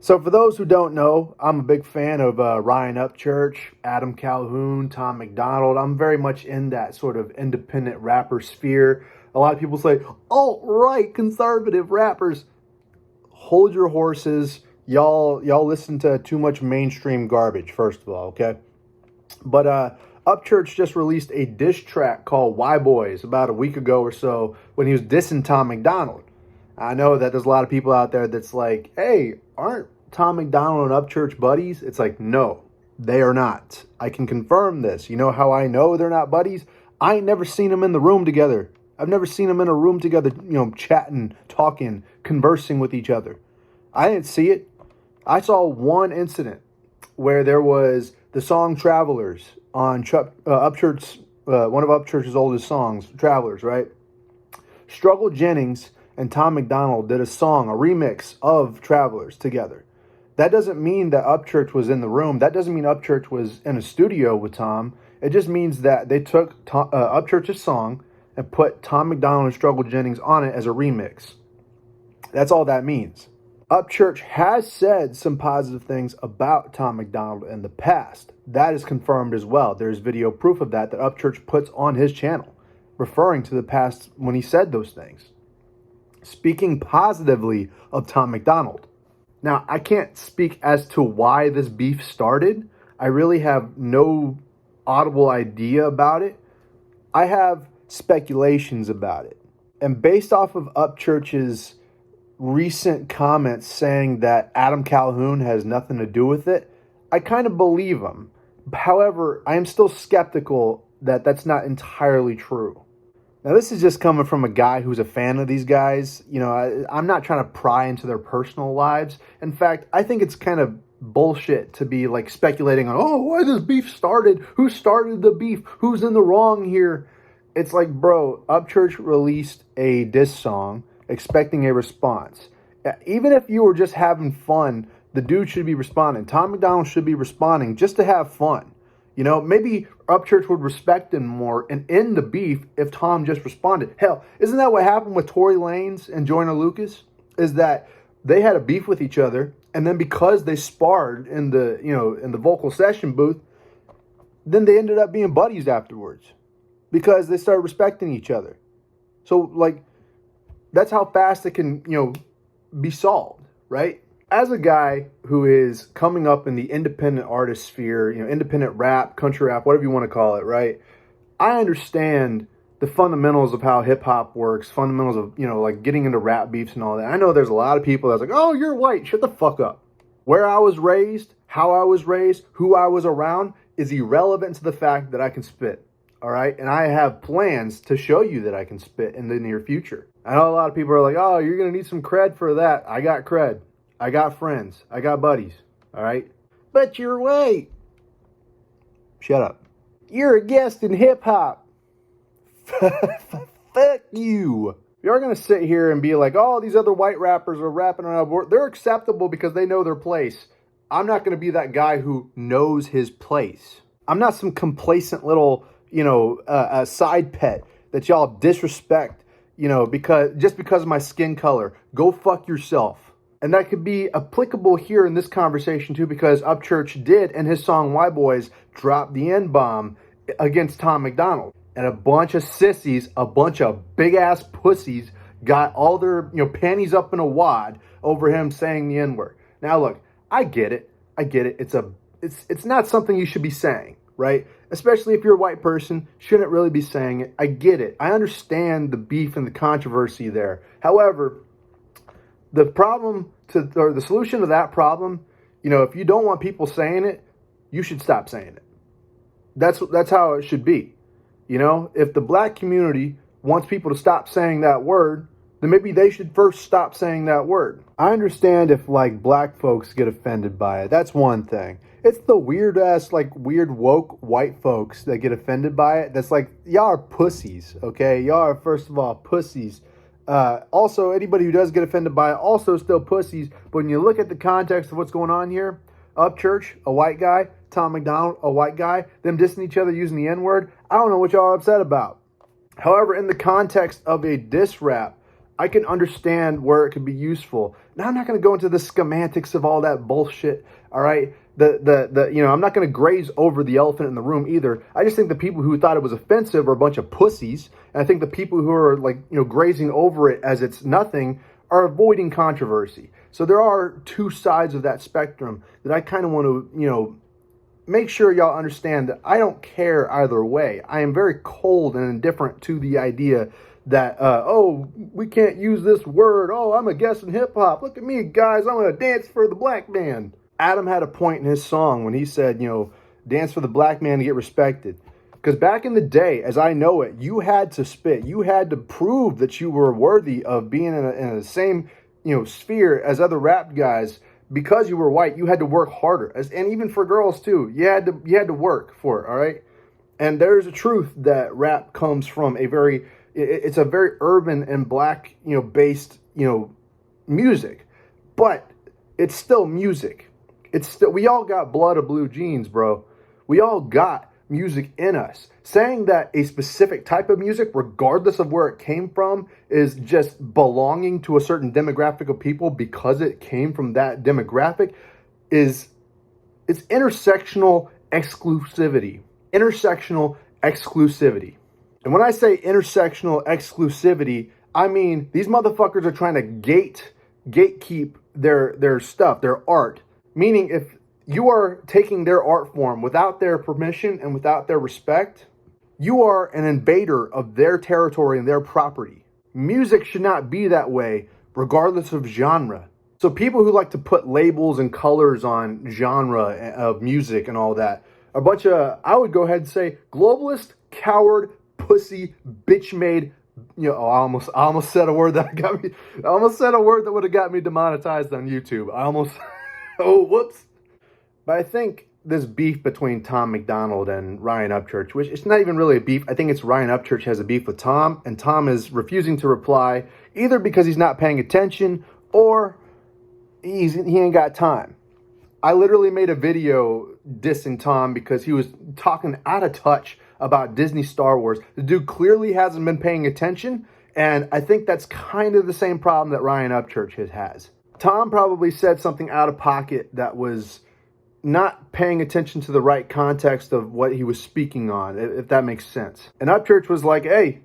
So for those who don't know, I'm a big fan of Ryan Upchurch, Adam Calhoun, Tom MacDonald. I'm very much in that sort of independent rapper sphere. A lot of people say, alt-right conservative rappers. Hold your horses. Y'all listen to too much mainstream garbage, first of all, okay? But Upchurch just released a diss track called Why Boys about a week ago or so when he was dissing Tom MacDonald. I know that there's a lot of people out there that's like, hey, aren't Tom MacDonald and Upchurch buddies? It's like, no, they are not. I can confirm this. You know how I know they're not buddies? I ain't never seen them in the room together. I've never seen them in a room together, chatting, talking, conversing with each other. I didn't see it. I saw one incident where there was the song Travelers on Upchurch's, one of Upchurch's oldest songs, Travelers, right? Struggle Jennings and Tom MacDonald did a song, a remix of Travelers together. That doesn't mean that Upchurch was in the room. That doesn't mean Upchurch was in a studio with Tom. It just means that they took Upchurch's song and put Tom MacDonald and Struggle Jennings on it as a remix. That's all that means. Upchurch has said some positive things about Tom MacDonald in the past. That is confirmed as well. There's video proof of that Upchurch puts on his channel, referring to the past when he said those things. Speaking positively of Tom MacDonald. Now, I can't speak as to why this beef started. I really have no audible idea about it. I have speculations about it. And based off of Upchurch's recent comments saying that Adam Calhoun has nothing to do with it, I kind of believe him. However, I am still skeptical that that's not entirely true. Now, this is just coming from a guy who's a fan of these guys. I'm not trying to pry into their personal lives. In fact, I think it's kind of bullshit to be like speculating on, why this beef started? Who started the beef? Who's in the wrong here? It's like, bro, Upchurch released a diss song expecting a response. Even if you were just having fun, the dude should be responding. Tom MacDonald should be responding just to have fun. Maybe Upchurch would respect him more and end the beef if Tom just responded. Hell, isn't that what happened with Tory Lanez and Joyner Lucas? Is that they had a beef with each other, and then because they sparred in the vocal session booth, then they ended up being buddies afterwards because they started respecting each other. So, that's how fast it can, be solved, right? As a guy who is coming up in the independent artist sphere, independent rap, country rap, whatever you want to call it, right? I understand the fundamentals of how hip hop works, fundamentals of, getting into rap beefs and all that. I know there's a lot of people that's like, oh, you're white, shut the fuck up. Where I was raised, how I was raised, who I was around is irrelevant to the fact that I can spit, all right? And I have plans to show you that I can spit in the near future. I know a lot of people are like, oh, you're going to need some cred for that. I got cred. I got friends. I got buddies. All right? But you're white. Shut up. You're a guest in hip-hop. Fuck you. You're going to sit here and be like, oh, these other white rappers are rapping around. They're acceptable because they know their place. I'm not going to be that guy who knows his place. I'm not some complacent little, side pet that y'all disrespect, because of my skin color. Go fuck yourself. And that could be applicable here in this conversation too, because Upchurch did, in his song Why Boys, drop the N-bomb against Tom MacDonald. And a bunch of sissies, a bunch of big-ass pussies got all their panties up in a wad over him saying the N-word. Now look, I get it. It's not something you should be saying, right? Especially if you're a white person, shouldn't really be saying it. I get it. I understand the beef and the controversy there. However, the solution to that problem, if you don't want people saying it, you should stop saying it. That's how it should be. If the black community wants people to stop saying that word, then maybe they should first stop saying that word. I understand if black folks get offended by it. That's one thing. It's the weird ass, weird woke white folks that get offended by it. That's y'all are pussies, okay? Y'all are, first of all, pussies. Also, anybody who does get offended by it, also still pussies. But when you look at the context of what's going on here, Upchurch, a white guy, Tom MacDonald, a white guy, them dissing each other using the N-word, I don't know what y'all are upset about. However, in the context of a diss rap, I can understand where it could be useful. Now, I'm not going to go into the schematics of all that bullshit. All right. I'm not going to graze over the elephant in the room either. I just think the people who thought it was offensive are a bunch of pussies. And I think the people who are grazing over it as it's nothing are avoiding controversy. So there are two sides of that spectrum that I kind of want to, make sure y'all understand that I don't care either way. I am very cold and indifferent to the idea that, we can't use this word. Oh, I'm a guest in hip hop. Look at me, guys. I'm going to dance for the black man. Adam had a point in his song when he said, dance for the black man to get respected. Because back in the day, as I know it, you had to spit. You had to prove that you were worthy of being in the same, sphere as other rap guys. Because you were white, you had to work harder. And even for girls too, you had to work for it, all right? And there's a truth that rap comes from it's a very urban and black, based, music. But it's still music. We all got blood of blue jeans, bro. We all got music in us. Saying that a specific type of music, regardless of where it came from, is just belonging to a certain demographic of people because it came from that demographic it's intersectional exclusivity. Intersectional exclusivity. And when I say intersectional exclusivity, I mean these motherfuckers are trying to gatekeep their stuff, their art. Meaning if you are taking their art form without their permission and without their respect, you are an invader of their territory and their property. Music should not be that way, regardless of genre. So people who like to put labels and colors on genre of music and all that, a bunch of, I would go ahead and say, globalist, coward, pussy, bitch-made, I almost said a word that would have got me demonetized on YouTube. Whoops. But I think this beef between Tom MacDonald and Ryan Upchurch, which it's not even really a beef. I think it's Ryan Upchurch has a beef with Tom, and Tom is refusing to reply either because he's not paying attention or he ain't got time. I literally made a video dissing Tom because he was talking out of touch about Disney Star Wars. The dude clearly hasn't been paying attention, and I think that's kind of the same problem that Ryan Upchurch has. Tom probably said something out of pocket that was not paying attention to the right context of what he was speaking on, if that makes sense. And Upchurch was like, hey,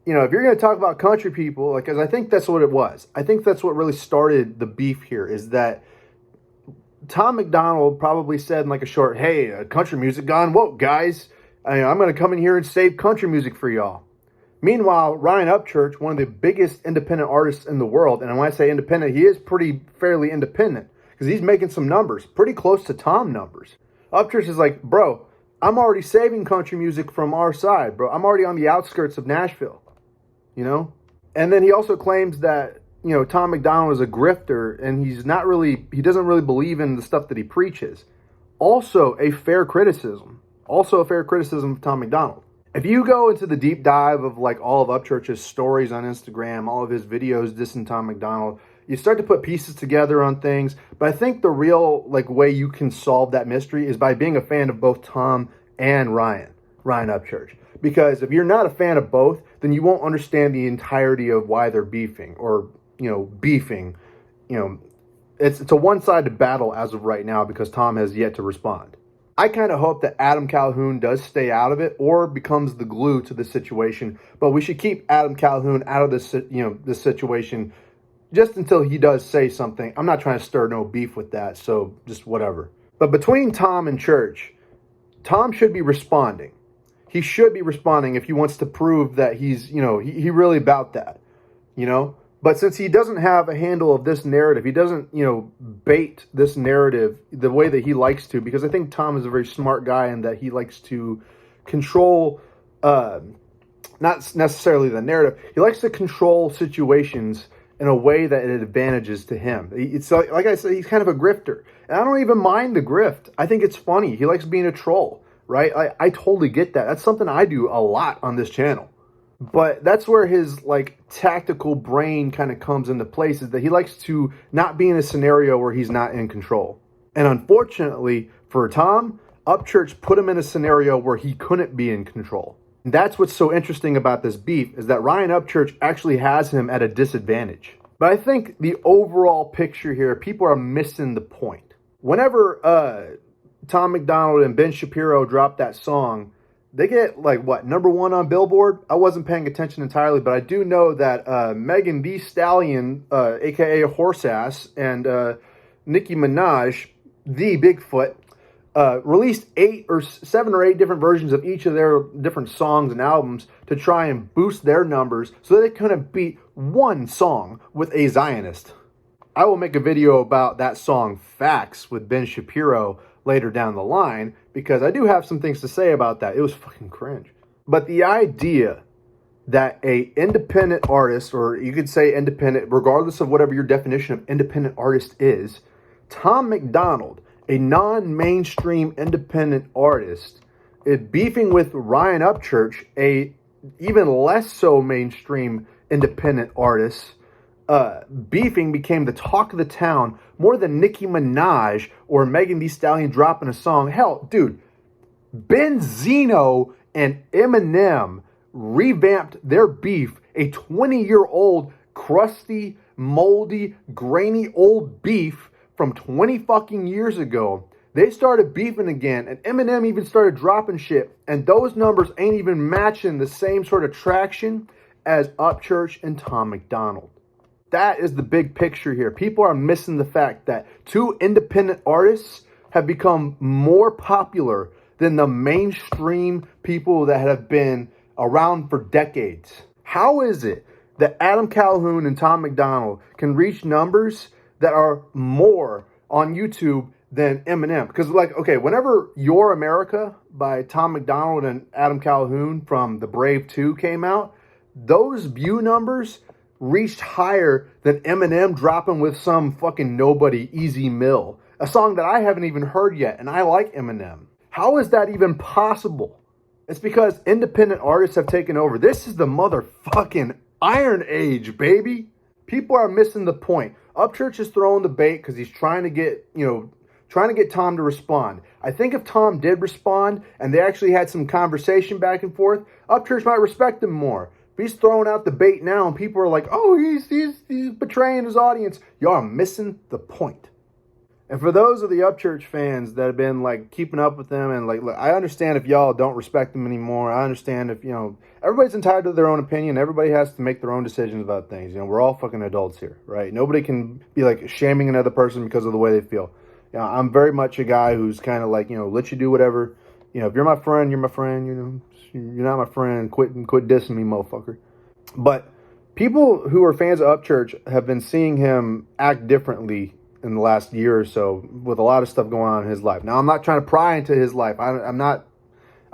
if you're going to talk about country people, because I think that's what it was. I think that's what really started the beef here, is that Tom MacDonald probably said in a short, hey, country music gone woke, guys. I'm going to come in here and save country music for y'all. Meanwhile, Ryan Upchurch, one of the biggest independent artists in the world, and when I say independent, he is fairly independent, because he's making some numbers, pretty close to Tom numbers. Upchurch is like, bro, I'm already saving country music from our side, bro. I'm already on the outskirts of Nashville, And then he also claims that, Tom MacDonald is a grifter, and he doesn't really believe in the stuff that he preaches. Also a fair criticism of Tom MacDonald. If you go into the deep dive of all of Upchurch's stories on Instagram, all of his videos dissing Tom MacDonald, you start to put pieces together on things. But I think the real way you can solve that mystery is by being a fan of both Tom and Ryan Upchurch. Because if you're not a fan of both, then you won't understand the entirety of why they're beefing or, beefing. It's a one-sided battle as of right now because Tom has yet to respond. I kind of hope that Adam Calhoun does stay out of it or becomes the glue to the situation. But we should keep Adam Calhoun out of this situation just until he does say something. I'm not trying to stir no beef with that, so just whatever. But between Tom and Church, Tom should be responding. He should be responding if he wants to prove that he's, he really about that, But since he doesn't have a handle of this narrative, he doesn't, bait this narrative the way that he likes to, because I think Tom is a very smart guy and that he likes to control, not necessarily the narrative. He likes to control situations in a way that it advantages to him. It's like I said, he's kind of a grifter. And I don't even mind the grift. I think it's funny. He likes being a troll, right? I totally get that. That's something I do a lot on this channel. But that's where his tactical brain kind of comes into place, is that he likes to not be in a scenario where he's not in control. And unfortunately for Tom, Upchurch put him in a scenario where he couldn't be in control. And that's what's so interesting about this beef, is that Ryan Upchurch actually has him at a disadvantage. But I think the overall picture here, people are missing the point. Whenever Tom MacDonald and Ben Shapiro drop that song, they get like what, #1 on Billboard? I wasn't paying attention entirely, but I do know that Megan Thee Stallion, aka Horse Ass, and Nicki Minaj, the Bigfoot, released 7 or 8 different versions of each of their different songs and albums to try and boost their numbers so they couldn't beat one song with a Zionist. I will make a video about that song Facts with Ben Shapiro later down the line, because I do have some things to say about that. It was fucking cringe. But the idea that a independent artist, or you could say independent, regardless of whatever your definition of independent artist is, Tom MacDonald, a non-mainstream independent artist, is beefing with Ryan Upchurch, a even less so mainstream independent artist. Beefing became the talk of the town more than Nicki Minaj or Megan Thee Stallion dropping a song. Hell, dude, Benzino and Eminem revamped their beef, a 20-year-old crusty, moldy, grainy old beef from 20 fucking years ago. They started beefing again, and Eminem even started dropping shit, and those numbers ain't even matching the same sort of traction as Upchurch and Tom MacDonald. That is the big picture here. People are missing the fact that 2 independent artists have become more popular than the mainstream people that have been around for decades. How is it that Adam Calhoun and Tom MacDonald can reach numbers that are more on YouTube than Eminem? Because, like, okay, whenever Your America by Tom MacDonald and Adam Calhoun from The Brave 2 came out, those view numbers reached higher than Eminem dropping with some fucking nobody, Easy Mill, a song that I haven't even heard yet, and I like Eminem. How is that even possible? It's because independent artists have taken over. This is the motherfucking Iron Age, baby. People are missing the point. Upchurch is throwing the bait because he's trying to get Tom to respond. I think if Tom did respond and they actually had some conversation back and forth, Upchurch might respect him more. He's throwing out the bait now, and people are like, oh, he's betraying his audience. Y'all are missing the point. And for those of the Upchurch fans that have been like keeping up with them, and like, look, I understand if y'all don't respect them anymore. I understand if, everybody's entitled to their own opinion. Everybody has to make their own decisions about things. We're all fucking adults here, right? Nobody can be like shaming another person because of the way they feel. I'm very much a guy who's kind of like, let you do whatever. If you're my friend, you're my friend. You're not my friend. Quit dissing me, motherfucker. But people who are fans of Upchurch have been seeing him act differently in the last year or so with a lot of stuff going on in his life. Now, I'm not trying to pry into his life. I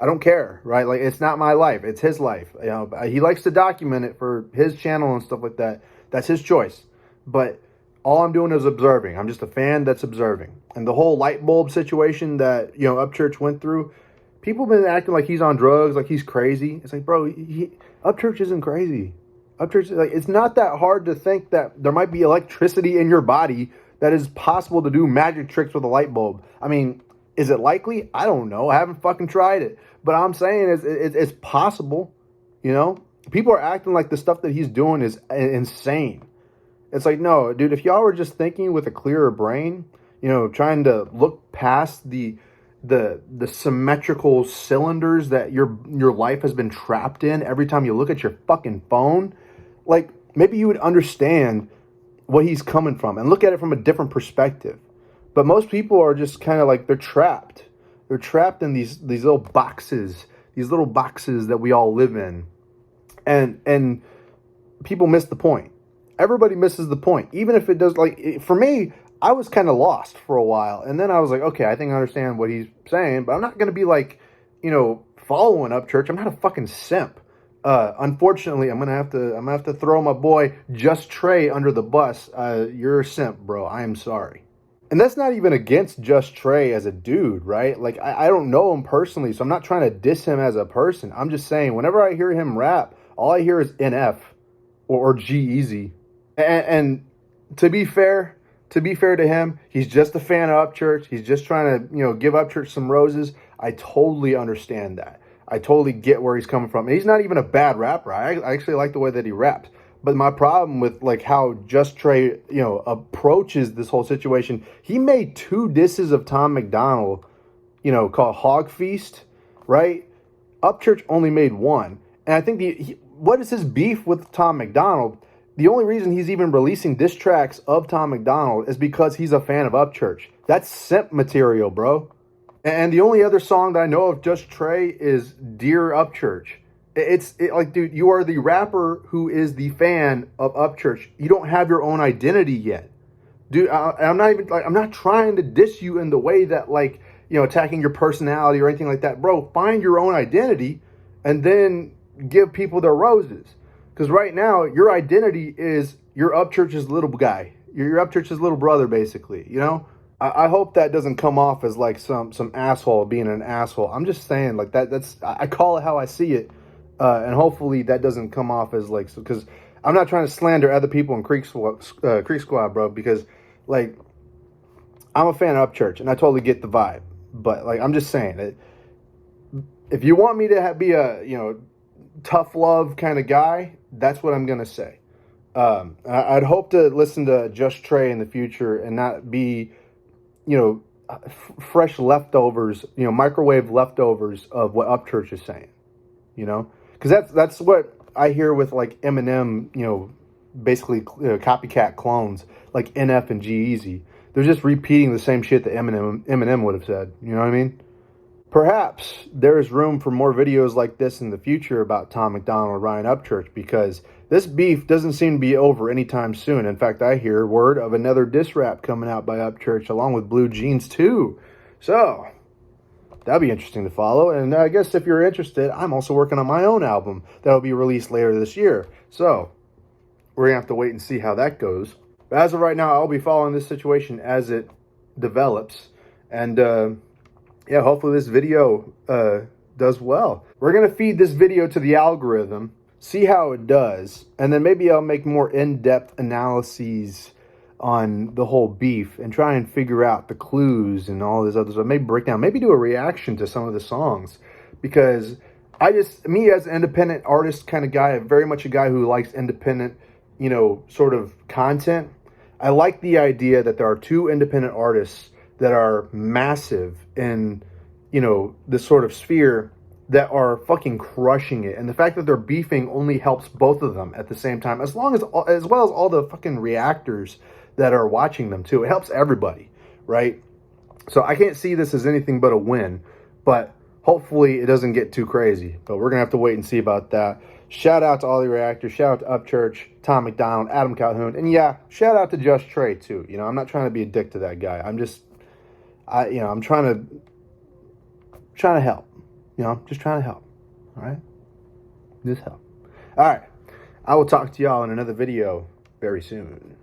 don't care, right? Like, it's not my life. It's his life. He likes to document it for his channel and stuff like that. That's his choice. But all I'm doing is observing. I'm just a fan that's observing. And the whole light bulb situation that, Upchurch went through, people have been acting like he's on drugs, like he's crazy. It's like, bro, Upchurch isn't crazy. Upchurch, like, it's not that hard to think that there might be electricity in your body that is possible to do magic tricks with a light bulb. I mean, is it likely? I don't know. I haven't fucking tried it. But I'm saying it's possible, People are acting like the stuff that he's doing is insane. It's like, no, dude, if y'all were just thinking with a clearer brain, trying to look past the symmetrical cylinders that your life has been trapped in every time you look at your fucking phone, like, maybe you would understand what he's coming from and look at it from a different perspective. But most people are just kind of like, they're trapped. They're trapped in these little boxes that we all live in. And people miss the point. Everybody misses the point. Even if it does, like, for me, I was kind of lost for a while. And then I was like, okay, I think I understand what he's saying, but I'm not going to be like, following Upchurch. I'm not a fucking simp. Unfortunately, I'm gonna have to throw my boy Just Trey under the bus. You're a simp, bro. I am sorry. And that's not even against Just Trey as a dude, right? Like, I don't know him personally, so I'm not trying to diss him as a person. I'm just saying, whenever I hear him rap, all I hear is NF or G-Eazy. And to be fair to him, he's just a fan of Upchurch. He's just trying to, give Upchurch some roses. I totally understand that. I totally get where he's coming from. And he's not even a bad rapper. I actually like the way that he raps. But my problem with like how Just Trey, approaches this whole situation, he made 2 disses of Tom MacDonald, called Hog Feast, right? Upchurch only made 1. And I think what is his beef with Tom MacDonald? The only reason he's even releasing diss tracks of Tom MacDonald is because he's a fan of Upchurch. That's simp material, bro. And the only other song that I know of Just Trey is Dear Upchurch. Like, dude, you are the rapper who is the fan of Upchurch. You don't have your own identity yet. Dude, I'm not trying to diss you in the way that, like, attacking your personality or anything like that. Bro, find your own identity and then give people their roses. Because right now, your identity is you're Upchurch's little guy. You're Upchurch's little brother, basically, I hope that doesn't come off as like some asshole being an asshole. I'm just saying, like, I call it how I see it. And hopefully that doesn't come off as like, because I'm not trying to slander other people in Creek Squad, bro, because like I'm a fan of Upchurch and I totally get the vibe, but like I'm just saying that if you want me to be a tough love kind of guy, that's what I'm gonna say. I'd hope to listen to Just Trey in the future and not be fresh leftovers, microwave leftovers of what Upchurch is saying, because that's what I hear with like Eminem, basically copycat clones like NF and G-Eazy. They're just repeating the same shit that Eminem would have said. You know what I mean? Perhaps there is room for more videos like this in the future about Tom MacDonald and Ryan Upchurch, because this beef doesn't seem to be over anytime soon. In fact, I hear word of another diss rap coming out by Upchurch along with Blue Jeans too. So that'll be interesting to follow. And I guess if you're interested, I'm also working on my own album that'll be released later this year. So we're going to have to wait and see how that goes. But as of right now, I'll be following this situation as it develops. And yeah, hopefully this video does well. We're going to feed this video to the algorithm, see how it does, and then maybe I'll make more in-depth analyses on the whole beef and try and figure out the clues and all this other stuff. Maybe break down, maybe do a reaction to some of the songs, because me as an independent artist kind of guy, I'm very much a guy who likes independent, sort of content. I like the idea that there are 2 independent artists that are massive in, this sort of sphere that are fucking crushing it. And the fact that they're beefing only helps both of them at the same time, as well as all the fucking reactors that are watching them too. It helps everybody, right? So I can't see this as anything but a win, but hopefully it doesn't get too crazy. But we're going to have to wait and see about that. Shout out to all the reactors. Shout out to Upchurch, Tom MacDonald, Adam Calhoun. And yeah, shout out to Just Trey too. I'm not trying to be a dick to that guy. I'm trying to help. Just trying to help. All right? Just help. All right. I will talk to y'all in another video very soon.